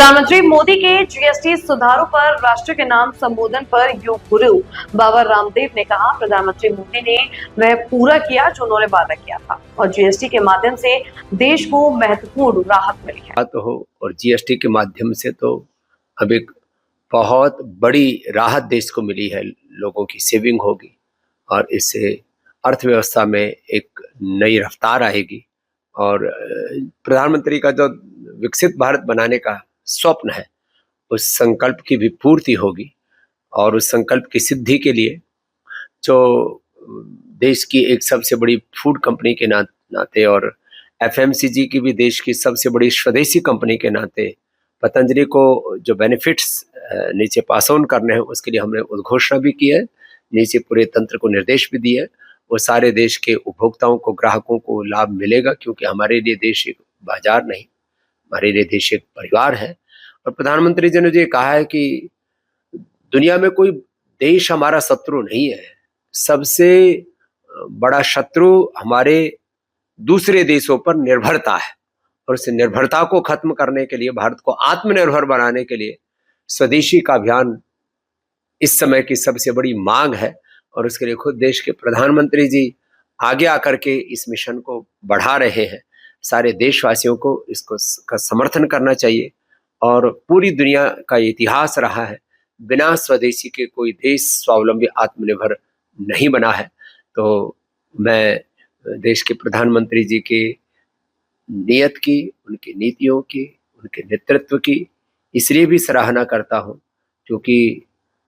प्रधानमंत्री मोदी के जीएसटी सुधारों पर राष्ट्र के नाम संबोधन पर योग गुरु बाबा रामदेव ने कहा, प्रधानमंत्री मोदी ने वह पूरा किया जो उन्होंने वादा किया था और जीएसटी के माध्यम से देश को महत्वपूर्ण राहत मिली है। तो हो और जीएसटी के माध्यम से तो अब एक बहुत बड़ी राहत देश को मिली है, लोगों की सेविंग होगी और इससे अर्थव्यवस्था में एक नई रफ्तार आएगी और प्रधानमंत्री का जो विकसित भारत बनाने का स्वप्न है उस संकल्प की भी पूर्ति होगी और उस संकल्प की सिद्धि के लिए जो देश की एक सबसे बड़ी फूड कंपनी के नाते और एफएमसीजी की भी देश की सबसे बड़ी स्वदेशी कंपनी के नाते पतंजलि को जो बेनिफिट्स नीचे पास ऑन करने हैं उसके लिए हमने उद्घोषणा भी की है, नीचे पूरे तंत्र को निर्देश भी दिए। वो सारे देश के उपभोक्ताओं को, ग्राहकों को लाभ मिलेगा क्योंकि हमारे लिए देश एक बाजार नहीं, हमारे लिए देश एक परिवार है। और प्रधानमंत्री जी ने जो कहा है कि दुनिया में कोई देश हमारा शत्रु नहीं है, सबसे बड़ा शत्रु हमारे दूसरे देशों पर निर्भरता है और उस निर्भरता को खत्म करने के लिए, भारत को आत्मनिर्भर बनाने के लिए स्वदेशी का अभियान इस समय की सबसे बड़ी मांग है और उसके लिए खुद देश के प्रधानमंत्री जी आगे आकर के इस मिशन को बढ़ा रहे हैं। सारे देशवासियों को इसको का समर्थन करना चाहिए और पूरी दुनिया का इतिहास रहा है, बिना स्वदेशी के कोई देश स्वावलंबी आत्मनिर्भर नहीं बना है। तो मैं देश के प्रधानमंत्री जी के नियत की, उनकी नीतियों की, उनके नेतृत्व की इसलिए भी सराहना करता हूं क्योंकि